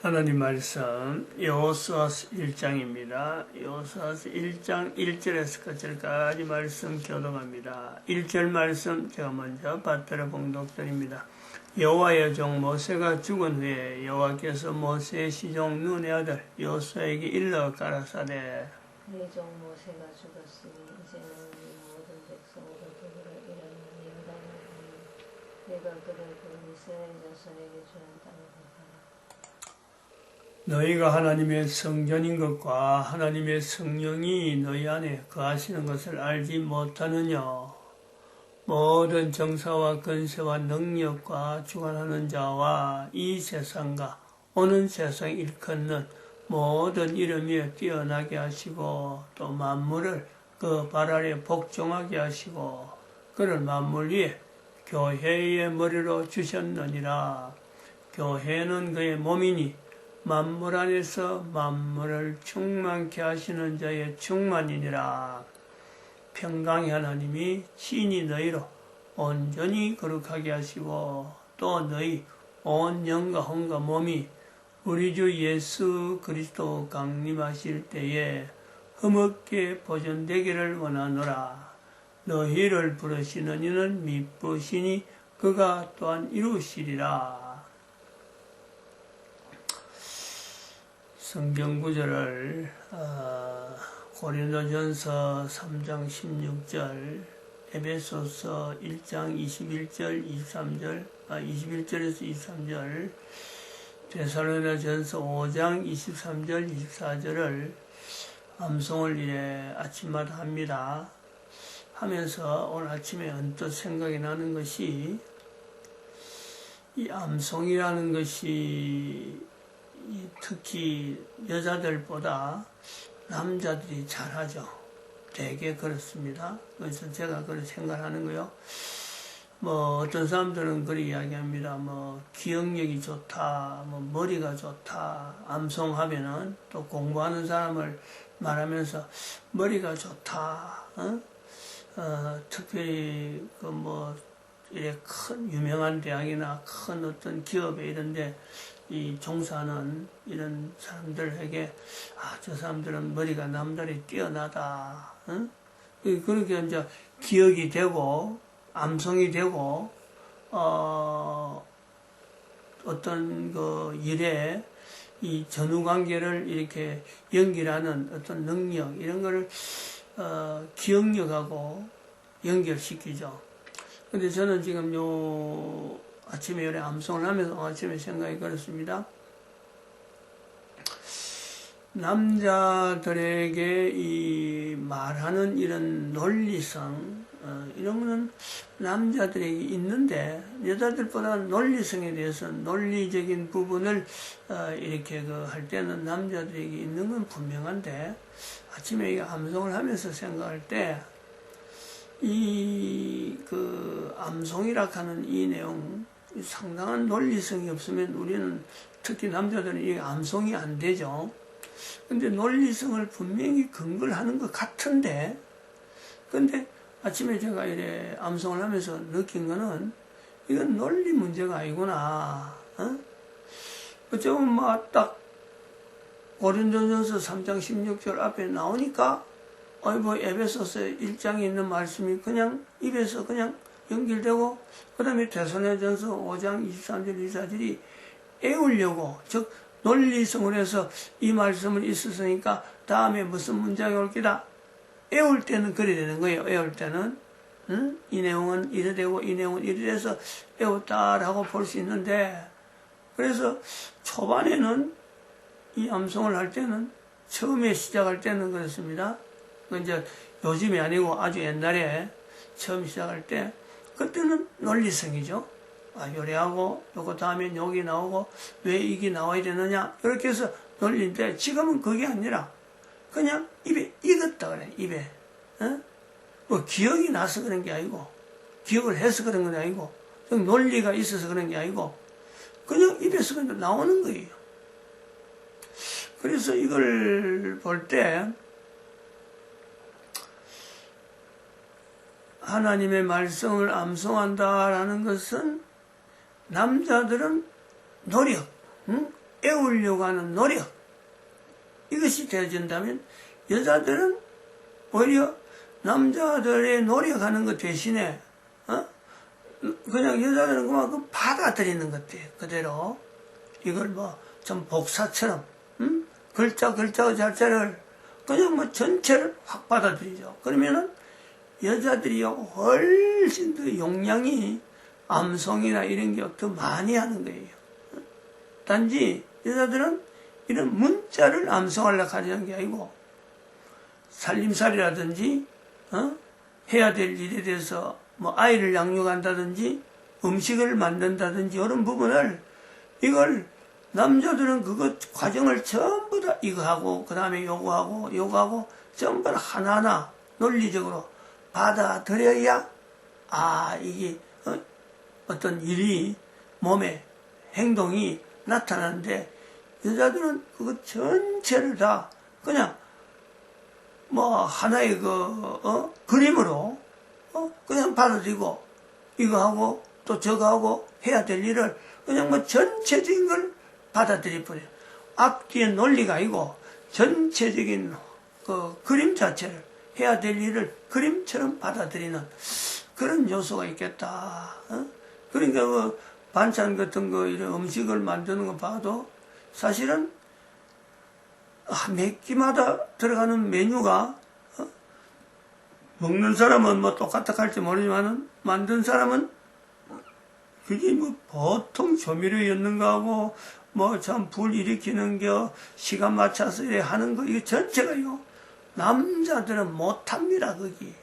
하나님 말씀 여호수아서 1장입니다. 여호수아서 1장 1절에서 끝절까지 말씀 교독합니다. 1절 말씀 제가 먼저 받들어 봉독드립니다. 여호와의 종 모세가 죽은 후에 여호와께서 모세의 시종 눈의 아들 여호수아에게 일러 가라사대 네 종 모세가 죽었으니 이제는 네 모든 백성으로 더불어 일하는 여호와의 내가 그를 부른 이스라엘 자손에게 주는 땅을 가라. 너희가 하나님의 성전인 것과 하나님의 성령이 너희 안에 거하시는 것을 알지 못하느냐. 모든 정사와 권세와 능력과 주관하는 자와 이 세상과 오는 세상 일컫는 모든 이름 위에 뛰어나게 하시고 또 만물을 그 발 아래 복종하게 하시고 그를 만물 위에 교회의 머리로 주셨느니라. 교회는 그의 몸이니 만물 안에서 만물을 충만케 하시는 자의 충만이니라. 평강의 하나님이 친히 너희로 온전히 거룩하게 하시고 또 너희 온 영과 혼과 몸이 우리 주 예수 그리스도 강림하실 때에 흠없게 보존되기를 원하노라. 너희를 부르시는 이는 미쁘시니 그가 또한 이루시리라. 성경 구절을 고린도전서 3장 16절, 에베소서 1장 21절, 23절, 21절에서 23절, 데살로니가전서 5장 23절, 24절을 암송을 이래 아침마다 합니다. 하면서 오늘 아침에 언뜻 생각이 나는 것이 이 암송이라는 것이 특히 여자들보다 남자들이 잘하죠. 되게 그렇습니다. 그래서 제가 그렇게 생각하는 거요. 뭐 어떤 사람들은 그렇게 이야기합니다. 뭐 기억력이 좋다, 뭐 머리가 좋다. 암송하면은 또 공부하는 사람을 말하면서 머리가 좋다. 특별히 그 뭐 이래 큰 유명한 대학이나 큰 어떤 기업에 이런데 이 종사하는 이런 사람들에게 저 사람들은 머리가 남들이 뛰어나다. 그렇게 이제 기억이 되고 암송이 되고 어떤 그 일에 이 전후 관계를 이렇게 연결하는 어떤 능력 이런 거를 기억력하고 연결시키죠. 근데 저는 지금 요 아침에 요래 암송을 하면서 아침에 생각이 그렇습니다. 남자들에게 이 말하는 이런 논리성, 이런 거는 남자들에게 있는데, 여자들보다 논리성에 대해서 논리적인 부분을 이렇게 할 때는 남자들에게 있는 건 분명한데, 아침에 이 암송을 하면서 생각할 때, 암송이라 하는 이 내용, 상당한 논리성이 없으면 우리는 특히 남자들은 이 암송이 안 되죠. 근데 논리성을 분명히 근거를 하는 것 같은데, 근데 아침에 제가 이래 암송을 하면서 느낀 거는 이건 논리 문제가 아니구나. 어쩌면 막 딱 고린도전서 3장 16절 앞에 나오니까 뭐 에베소서 1장에 있는 말씀이 그냥 입에서 그냥 연결되고 그 다음에 데살로니가전서 5장 23절 24절이 애우려고 즉 논리성을 해서 이 말씀을 있었으니까 다음에 무슨 문제가 올 기다 애울 때는 그래 되는 거예요. 애울 때는 이 내용은 이래 되고 이 내용은 이래 돼서 애웠다라고 볼 수 있는데 그래서 초반에는 이 암송을 할 때는 처음에 시작할 때는 그렇습니다. 이제 요즘이 아니고 아주 옛날에 처음 시작할 때 그때는 논리성이죠. 요래하고 요거 다음에 여기 나오고 왜 이게 나와야 되느냐 이렇게 해서 논리인데 지금은 그게 아니라 그냥 입에 익었다 그래. 입에 뭐 기억이 나서 그런 게 아니고 기억을 해서 그런 건 아니고 논리가 있어서 그런 게 아니고 그냥 입에서 그냥 나오는 거예요. 그래서 이걸 볼 때 하나님의 말씀을 암송한다라는 것은 남자들은 노력, 배우려고 하는 노력, 이것이 되어진다면 여자들은 오히려 남자들의 노력하는 것 대신에 그냥 여자들은 그만큼 받아들이는 것 같아요. 그대로 이걸 뭐 좀 복사처럼 글자 자체를 그냥 뭐 전체를 확 받아들이죠. 그러면은 여자들이 훨씬 더 용량이 암송이나 이런 게 더 많이 하는 거예요. 단지 여자들은 이런 문자를 암송하려고 하는 게 아니고 살림살이라든지 해야 될 일에 대해서 뭐 아이를 양육한다든지 음식을 만든다든지 이런 부분을 이걸 남자들은 그것 과정을 전부 다 이거 하고 그 다음에 요거 하고 전부 다 하나하나 논리적으로 받아들여야 이게 어떤 일이 몸에 행동이 나타나는데 여자들은 그것 전체를 다 그냥 뭐 하나의 그림으로 그냥 받아들이고 이거 하고 또 저거 하고 해야 될 일을 그냥 뭐 전체적인 걸 받아들여 버려요. 앞뒤의 논리가 아니고 전체적인 그 그림 자체를 해야 될 일을 그림처럼 받아들이는 그런 요소가 있겠다. 그러니까 그 반찬 같은 거 이런 음식을 만드는 거 봐도 사실은 몇 끼마다 들어가는 메뉴가 먹는 사람은 뭐 똑같다 할지 모르지만은 만든 사람은 그게 뭐 보통 조미료였는가 하고 뭐 참 불 일으키는 거 시간 맞춰서 이래 하는 거 이거 전체가요 남자들은 못합니다. 거기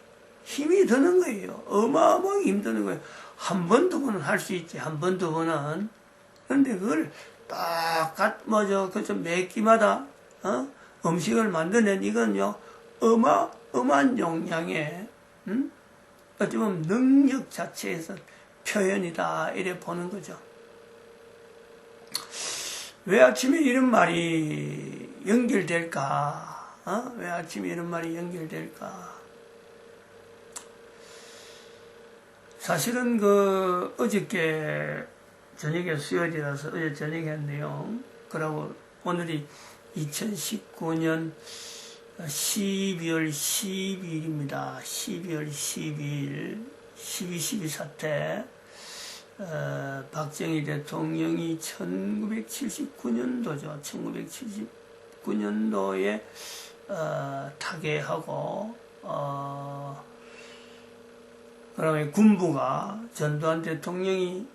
힘이 드는 거예요. 어마어마하게 힘드는 거예요. 한 번 두 번은 할 수 있지. 한 번 두 번은. 그런데 그걸 그좀 몇 끼마다 음식을 만드는 이건요 어마어마한 용량의 어찌 보면 능력 자체에서 표현이다 이래 보는 거죠. 왜 아침에 이런 말이 연결될까? 왜 아침에 이런 말이 연결될까? 사실은 어저께 저녁에 수요일이라서 어제 저녁에 했네요. 그러고 오늘이 2019년 12월 12일입니다. 12월 12일 12.12 사태 박정희 대통령이 1979년도죠. 1979년도에 타계하고 그다음에 군부가 전두환 대통령이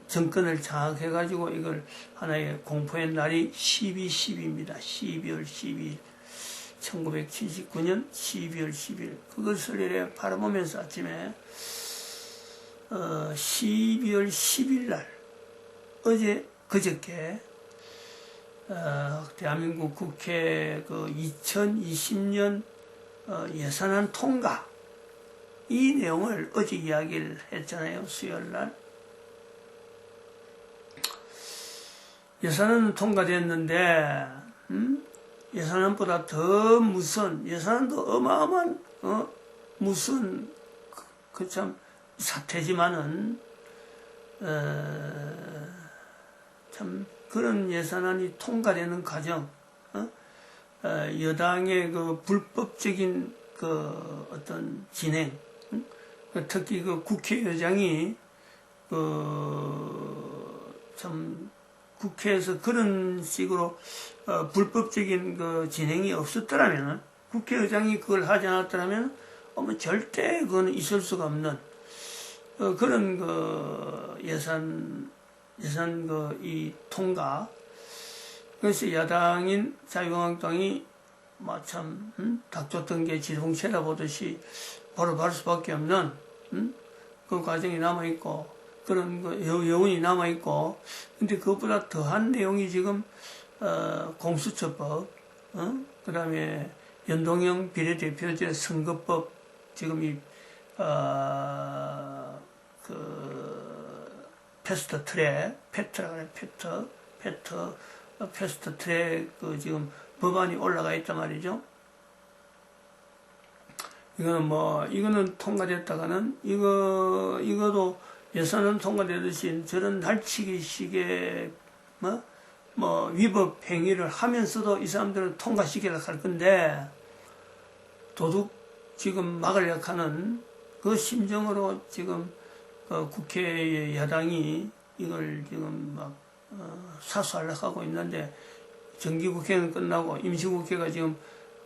정권을 장악해가지고 이걸 하나의 공포의 날이 12.12입니다. 12월 12일 1979년 12월 10일 그것을 이래 바라보면서 아침에 12월 10일 날 그저께 대한민국 국회 2020년 예산안 통과 이 내용을 어제 이야기를 했잖아요. 수요일 날 예산안은 통과됐는데 예산안보다 더 무슨 예산안도 어마어마한 무슨 참 사태지만은 참 그런 예산안이 통과되는 과정 여당의 그 불법적인 그 어떤 진행 특히 그 국회의장이 참 국회에서 그런 식으로 불법적인 그 진행이 없었더라면 국회의장이 그걸 하지 않았더라면 절대 그거는 있을 수가 없는 그런 예산 이 통과. 그래서 야당인 자유한국당이 참 닥쳤던 게 지붕채라 보듯이 바로 갈 수밖에 없는 그 과정이 남아 있고 그런 여운이 남아 있고 근데 그것보다 더한 내용이 지금 공수처법 그 다음에 연동형 비례대표제 선거법 지금 이 패스트 트랙 패트라 그래 패스트 트랙 지금 법안이 올라가 있단 말이죠. 이거는 통과됐다가는 이거도 예산은 통과되듯이 저런 날치기식의 뭐 위법 행위를 하면서도 이 사람들은 통과시키려고 할 건데 도둑 지금 막으려고 하는 그 심정으로 지금 그 국회 야당이 이걸 지금 막 사수하려고 하고 있는데 정기국회는 끝나고 임시국회가 지금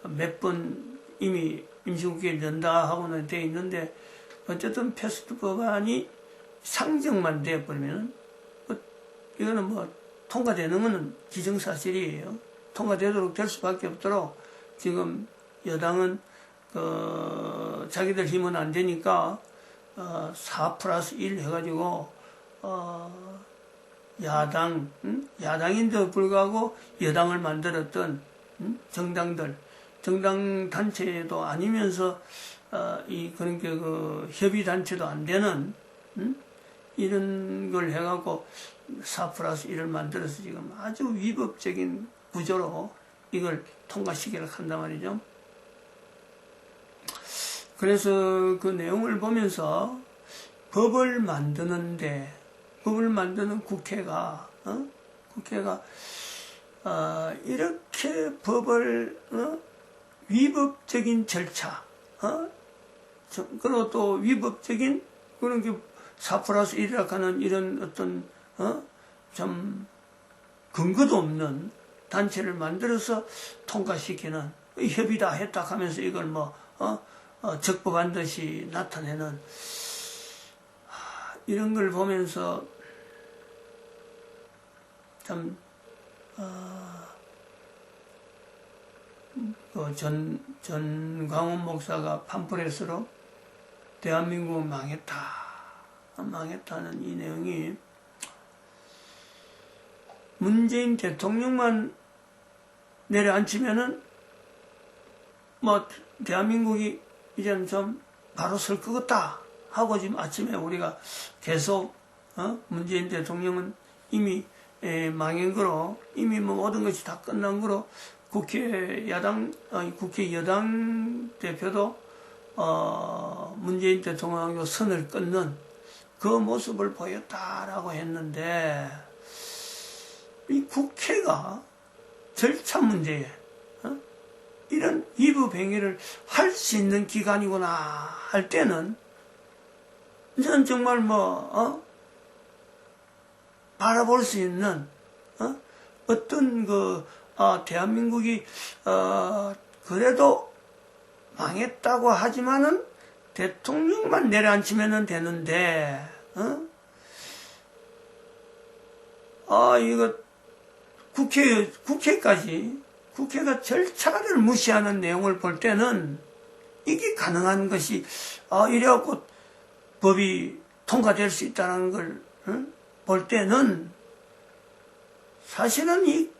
몇 번 이미 임시국회를 연다 하고는 돼 있는데 어쨌든 패스트 법안이 상정만 돼버리면 이거는 뭐 통과되는 것은 기정사실이에요. 통과되도록 될 수밖에 없도록 지금 여당은 자기들 힘은 안 되니까 4+1 해가지고 야당인데도 불구하고 여당을 만들었던 정당들, 정당 단체도 아니면서 그런 게 협의 단체도 안 되는 이런 걸 해갖고 4+1을 만들어서 지금 아주 위법적인 구조로 이걸 통과시키려고 한단 말이죠. 그래서 그 내용을 보면서 법을 만드는 국회가 이렇게 법을 위법적인 절차 그리고 또 위법적인 그런 게 4+1이라고 하는 이런 어떤 좀 근거도 없는 단체를 만들어서 통과시키는 협의다 했다 하면서 이걸 적법한 듯이 나타내는 이런 걸 보면서 참 전광훈 목사가 팜프렛으로 대한민국은 망했다는 이 내용이 문재인 대통령만 내려앉히면은 대한민국이 이제는 좀 바로 설 것 같다 하고 지금 아침에 우리가 계속 문재인 대통령은 이미 망한 거로 이미 모든 것이 다 끝난 거로 국회 여당 대표도 문재인 대통령하고 선을 끊는 그 모습을 보였다라고 했는데 이 국회가 절차 문제에 이런 위법 행위를 할 수 있는 기관이구나 할 때는 저는 정말 바라볼 수 있는 어떤 대한민국이 그래도 망했다고 하지만은 대통령만 내려앉히면 되는데 이거 국회가 절차를 무시하는 내용을 볼 때는 이게 가능한 것이 이래갖고 법이 통과될 수 있다는 걸 볼 때는 사실은 이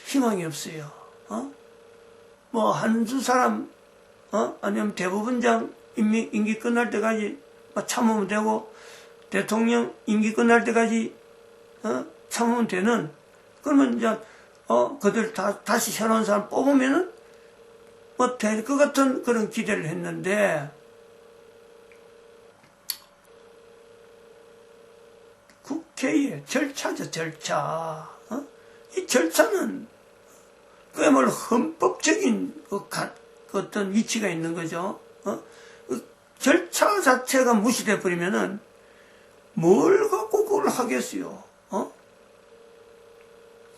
희망이 없어요. 한두 사람 아니면 대법원장 임기 끝날 때까지 참으면 되고 대통령 임기 끝날 때까지 참으면 되는 그러면 이제 그들 다시 새로운 사람 뽑으면은 될 것 같은 그런 기대를 했는데 국회의 절차죠, 절차. 이 절차는 그야말로 헌법적인 어떤 위치가 있는 거죠. 절차 자체가 무시돼 버리면은 뭘 갖고 그걸 하겠어요.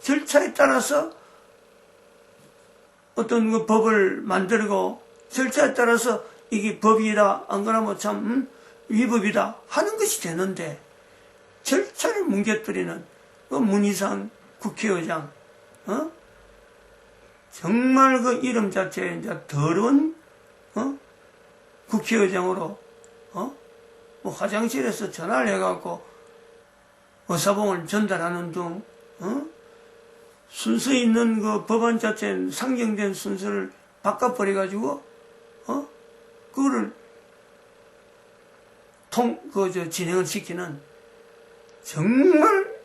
절차에 따라서 어떤 법을 만들고 절차에 따라서 이게 법이다 안 그러면 참 위법이다 하는 것이 되는데 절차를 뭉개뜨리는 문희상 국회의장 정말 그 이름 자체에 이제 더러운 국회의장으로 화장실에서 전화를 해갖고 의사봉을 전달하는 등 순서 있는 그 법안 자체에 상정된 순서를 바꿔버려가지고 그거를 진행을 시키는 정말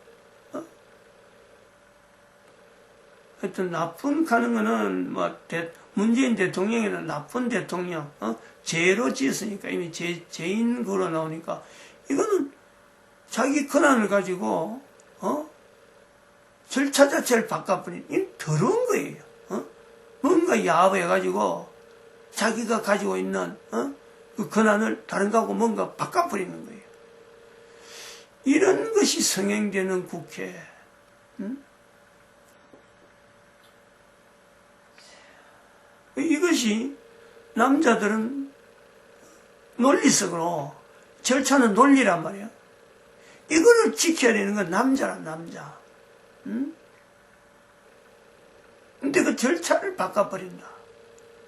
하여튼 나쁜 가는 거는 문재인 대통령에는 나쁜 대통령 죄로 지었으니까 이미 죄인 거로 나오니까 이거는 자기 권한을 가지고 절차 자체를 바꿔버린, 이 더러운 거예요. 뭔가 야합해가지고 자기가 가지고 있는 그 권한을 다른 거하고 뭔가 바꿔버리는 거예요. 이런 것이 성행되는 국회. 이것이 남자들은 논리적으로 절차는 논리란 말이야. 이거를 지켜야 되는 건 남자란 남자. 근데 그 절차를 바꿔버린다.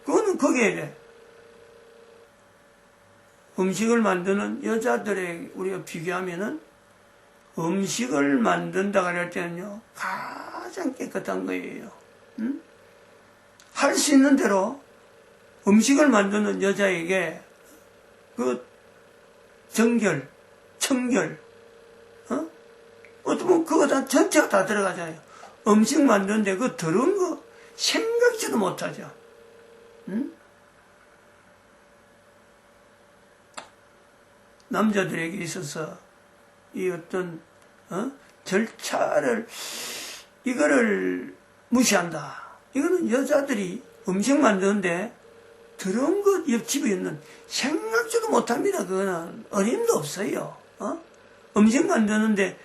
그거는 거기에 돼. 음식을 만드는 여자들에 우리가 비교하면은 음식을 만든다고 할 때는요, 가장 깨끗한 거예요. 할 수 있는 대로 음식을 만드는 여자에게 그 정결, 청결, 어떻게 보면 그거 다 전체가 다 들어가잖아요. 음식 만드는데 그 더러운 거 생각지도 못하죠. 남자들에게 있어서 이 어떤 절차를 이거를 무시한다. 이거는 여자들이 음식 만드는데 더러운 것 옆집에 있는 생각지도 못합니다. 그거는 어림도 없어요. 음식 만드는데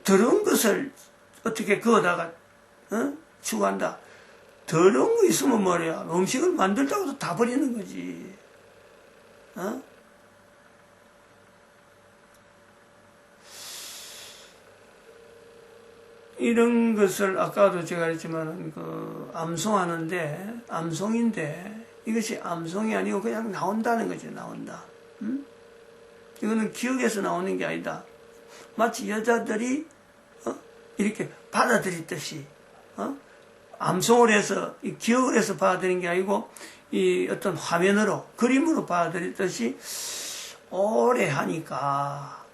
더러운 것을 어떻게 그어다가 추구한다. 더러운 거 있으면 뭐래야. 음식을 만들다고도 다 버리는 거지. 이런 것을 아까도 제가 했지만 그 암송하는데 암송인데 이것이 암송이 아니고 그냥 나온다는 거죠. 나온다. 이거는 기억에서 나오는 게 아니다. 마치 여자들이 이렇게 받아들이듯이 암송을 해서 기억을 해서 받아들이는 게 아니고 이 어떤 화면으로 그림으로 받아들이듯이 오래 하니까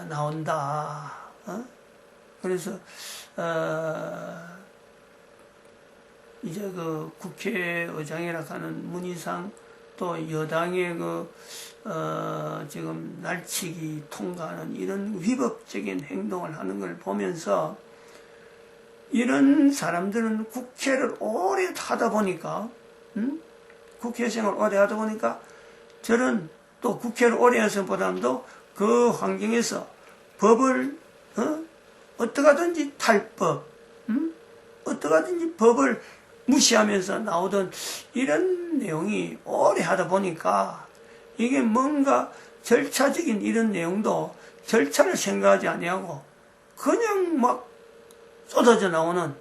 나온다. 그래서 이제 그 국회의장이라 하는 문희상 또 여당의 지금 날치기 통과하는 이런 위법적인 행동을 하는 걸 보면서 이런 사람들은 국회를 오래 하다 보니까 국회 생활을 오래 하다 보니까 저는 또 국회를 오래 해서보다도 그 환경에서 법을 어떻게 하든지 탈법 어떻게 하든지 법을 무시하면서 나오던 이런 내용이 오래 하다 보니까 이게 뭔가 절차적인 이런 내용도 절차를 생각하지 아니하고 그냥 막 쏟아져 나오는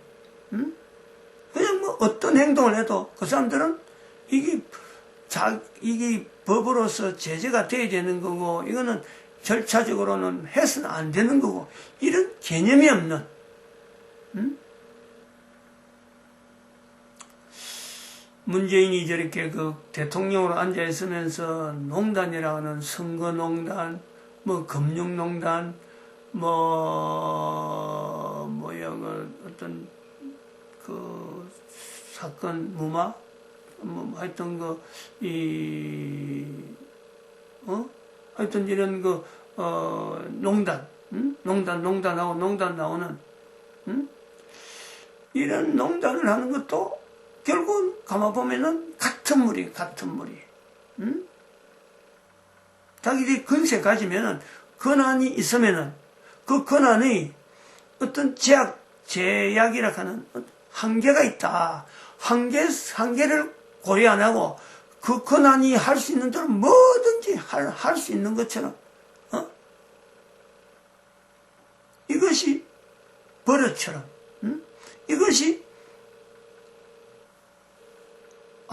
그냥 뭐 어떤 행동을 해도 그 사람들은 이게 법으로서 제재가 돼야 되는 거고 이거는 절차적으로는 해서는 안 되는 거고 이런 개념이 없는 문재인이 저렇게 그 대통령으로 앉아 있으면서 농단이라고 하는 선거농단, 뭐 금융농단, 어떤 그 사건 무마, 하여튼 하여튼 이런 농단, 농단하고 농단 나오는, 이런 농단을 하는 것도 결국은 가만보면은 같은 물이. 자기들이 근세 가지면은, 권한이 있으면은, 그 권한의 어떤 제약이라 하는 한계가 있다. 한계를 고려 안 하고, 그 권한이 할 수 있는 대로 뭐든지 할 수 있는 것처럼, 이것이 버릇처럼, 이것이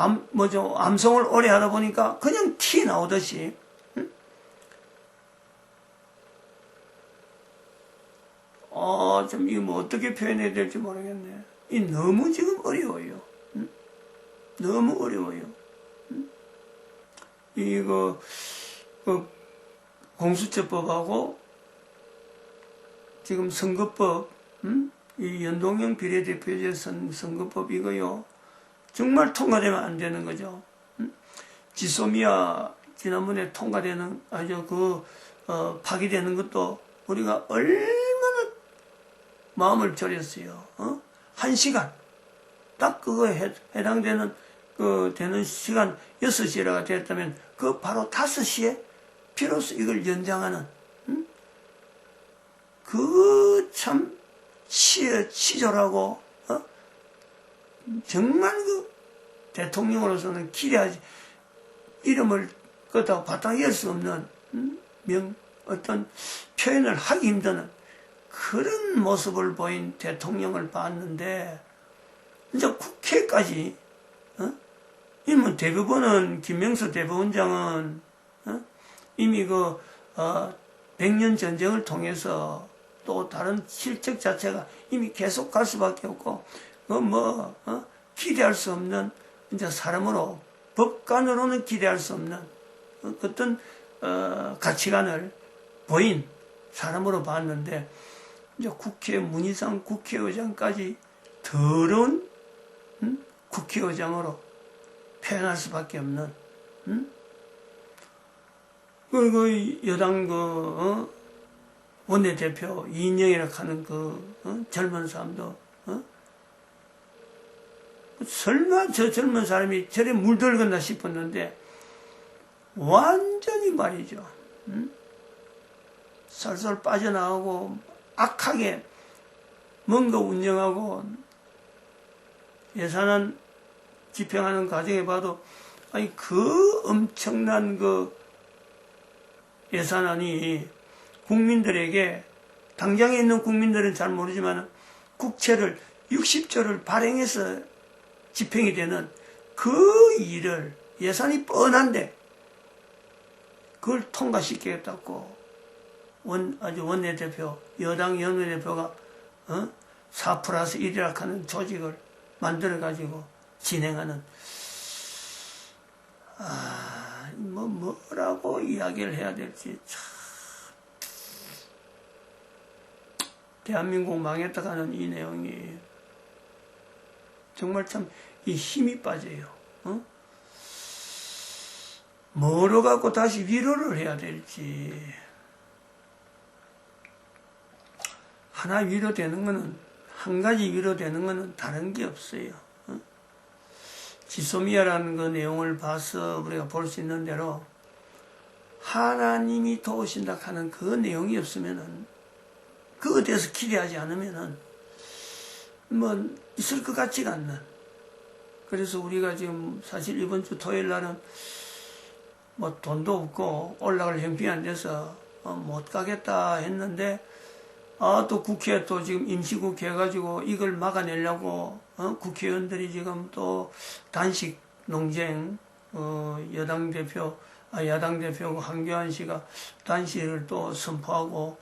암송을 오래 하다 보니까 그냥 티 나오듯이, 좀 이거 뭐 어떻게 표현해야 될지 모르겠네. 이 너무 지금 어려워요. 너무 어려워요. 이거, 공수처법하고 지금 선거법, 이 연동형 비례대표제 선거법 이거요. 정말 통과되면 안 되는 거죠. 지소미아 지난번에 통과되는 파기되는 것도 우리가 얼마나 마음을 졸였어요. 1시간. 딱 그거 해당되는, 되는 시간 6시라가 됐다면, 바로 5시에 비로소 이걸 연장하는, 참, 치졸하고, 정말 대통령으로서는 기대하지, 이름을 끄다가 바탕 열 수 없는, 어떤 표현을 하기 힘드는 그런 모습을 보인 대통령을 봤는데, 이제 국회까지, 이면 대법원은, 김명수 대법원장은, 이미 100년 전쟁을 통해서 또 다른 실적 자체가 이미 계속 갈 수밖에 없고, 기대할 수 없는, 이제 사람으로, 법관으로는 기대할 수 없는 어떤, 가치관을 보인 사람으로 봤는데, 이제 국회 문희상 국회의장까지 더러운, 국회의장으로 표현할 수밖에 없는, 여당 원내대표 이인영이라고 하는 젊은 사람도, 설마 저 젊은 사람이 저래 물들었나 싶었는데, 완전히 말이죠. 살살 빠져나오고, 악하게 뭔가 운영하고, 예산안 집행하는 과정에 봐도, 아니, 엄청난 예산안이 국민들에게, 당장에 있는 국민들은 잘 모르지만, 국채를 60조를 발행해서 집행이 되는 그 일을, 예산이 뻔한데, 그걸 통과시키겠다고, 아주 원내대표, 여당 원내대표가, 4+1이라 하는 조직을 만들어가지고 진행하는, 뭐라고 이야기를 해야 될지, 참. 대한민국 망했다 가는 이 내용이, 정말 참, 이 힘이 빠져요. 뭐로 갖고 다시 위로를 해야 될지. 하나 위로되는 거는, 한 가지 위로되는 거는 다른 게 없어요. 지소미아라는 그 내용을 봐서 우리가 볼 수 있는 대로, 하나님이 도우신다 하는 그 내용이 없으면은, 그거에 대해서 기대하지 않으면은, 있을 것 같지가 않는. 그래서 우리가 지금 사실 이번 주 토요일 날은 돈도 없고 올라갈 형편이 안 돼서 못 가겠다 했는데, 또 국회 또 지금 임시국회 해가지고 이걸 막아내려고, 국회의원들이 지금 또 단식 논쟁, 야당 대표 한교안 씨가 단식을 또 선포하고,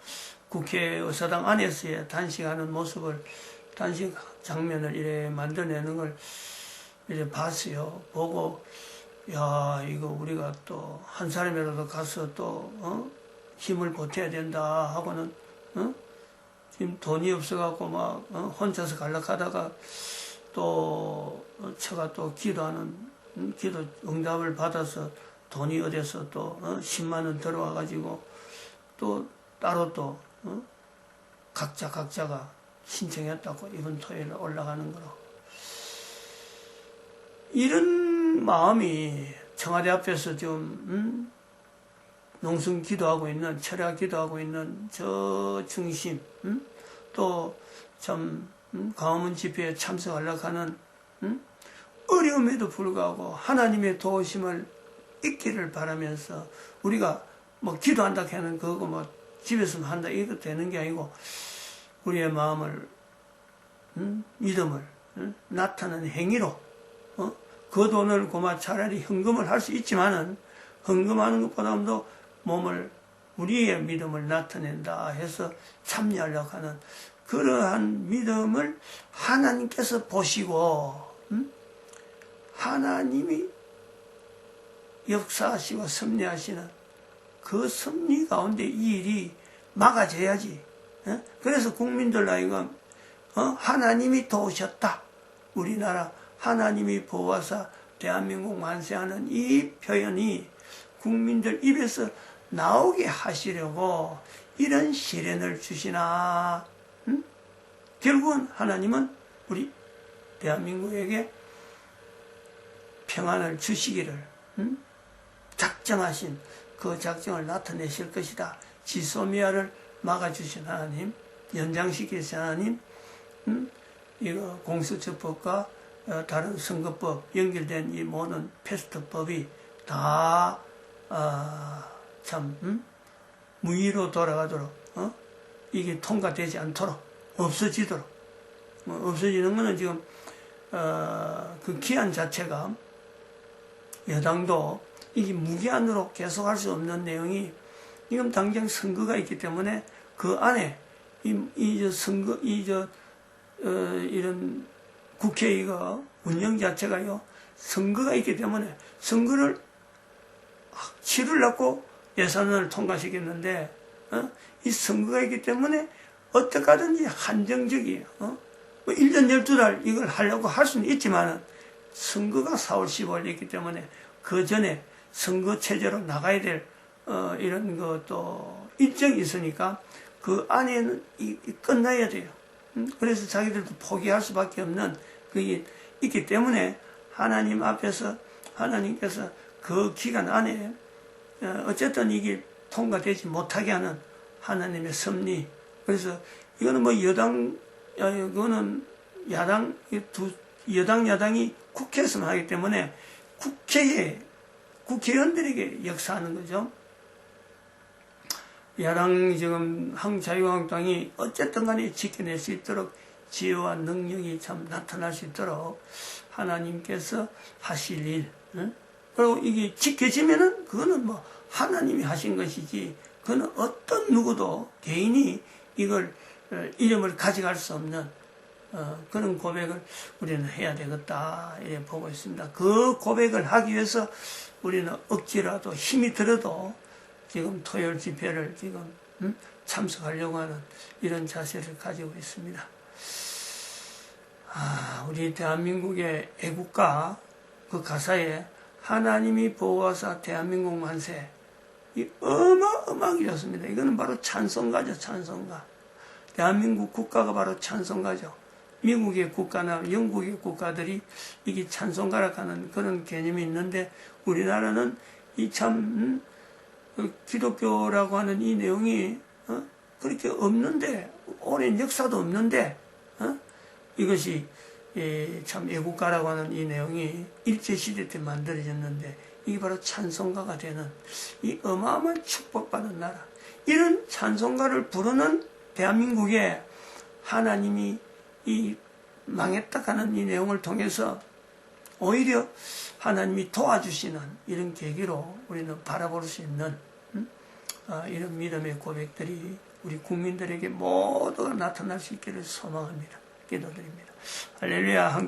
국회의사당 안에서의 단식하는 모습을, 단식 장면을 이렇게 만들어내는 걸 이제 봤어요. 보고, 야, 이거 우리가 또 한 사람이라도 가서 또, 힘을 보태야 된다 하고는, 지금 돈이 없어갖고 막, 혼자서 갈락하다가 또, 제가 또 기도하는, 기도 응답을 받아서 돈이 어디서 또, 10만원 들어와가지고 또 따로 또, 각자가 신청했다고 이번 토요일에 올라가는 거로. 이런 마음이 청와대 앞에서 좀, 농성 기도하고 있는, 철야 기도하고 있는 저 중심, 또 참, 광화문 집회에 참석하려고 하는, 어려움에도 불구하고 하나님의 도우심을 있기를 바라면서, 우리가 기도한다 하는 그거 집에서 한다 이거 되는 게 아니고, 우리의 마음을, 믿음을, 나타내는 행위로, 그 돈을 차라리 헌금을 할 수 있지만은, 헌금하는 것보다도 몸을, 우리의 믿음을 나타낸다 해서 참여하려고 하는 그러한 믿음을 하나님께서 보시고, 하나님이 역사하시고 섭리하시는 그 섭리 가운데 이 일이 막아져야지. 그래서 국민들 하여금, 하나님이 도우셨다. 우리나라 하나님이 보호하사 대한민국 만세하는 이 표현이 국민들 입에서 나오게 하시려고 이런 시련을 주시나, 결국은 하나님은 우리 대한민국에게 평안을 주시기를 작정하신 그 작정을 나타내실 것이다. 지소미아를 막아주신 하나님, 연장시키신 하나님, 이거 공수처법과 다른 선거법 연결된 이 모든 패스트법이 다 참 무의로 돌아가도록 이게 통과되지 않도록 없어지도록 없어지는 거는 지금 그 기한 자체가 여당도 이게 무기한으로 계속할 수 없는 내용이 지금 당장 선거가 있기 때문에 그 안에 이런 국회 이거 운영 자체가요 선거가 있기 때문에 선거를 치르려고 예산을 통과시켰는데 이 선거가 있기 때문에 어떻게 하든지 한정적이에요. 뭐 1년 12달 이걸 하려고 할 수는 있지만 선거가 4월 15일 있기 때문에 그 전에 선거 체제로 나가야 될 이런 것도 일정이 있으니까 그 안에는 끝나야 돼요. 그래서 자기들도 포기할 수밖에 없는 그게 있기 때문에 하나님 앞에서 하나님께서 그 기간 안에 어쨌든 이게 통과되지 못하게 하는 하나님의 섭리. 그래서 이거는 뭐 이거는 여당 야당이 국회에서만 하기 때문에 국회의원들에게 역사하는 거죠. 야당 지금 자유한국당이 어쨌든 간에 지켜낼 수 있도록 지혜와 능력이 참 나타날 수 있도록 하나님께서 하실 일. 그리고 이게 지켜지면은 그거는 뭐 하나님이 하신 것이지 그거는 어떤 누구도 개인이 이걸 이름을 가져갈 수 없는 그런 고백을 우리는 해야 되겠다 이렇게 보고 있습니다. 그 고백을 하기 위해서 우리는 억지라도 힘이 들어도 지금 토요일 집회를 지금 참석하려고 하는 이런 자세를 가지고 있습니다. 우리 대한민국의 애국가 그 가사에 하나님이 보호하사 대한민국 만세 이 어마어마하게 좋습니다. 이거는 바로 찬송가죠. 찬송가. 대한민국 국가가 바로 찬송가죠. 미국의 국가나 영국의 국가들이 이게 찬송가라 하는 그런 개념이 있는데 우리나라는 이 참 기독교라고 하는 이 내용이 그렇게 없는데 오랜 역사도 없는데 이것이 참 애국가라고 하는 이 내용이 일제시대 때 만들어졌는데 이게 바로 찬송가가 되는 이 어마어마한 축복받은 나라. 이런 찬송가를 부르는 대한민국에 하나님이 이 망했다 하는 이 내용을 통해서 오히려 하나님이 도와주시는 이런 계기로 우리는 바라볼 수 있는 이런 믿음의 고백들이 우리 국민들에게 모두가 나타날 수 있기를 소망합니다. 기도드립니다. 할렐루야. 함께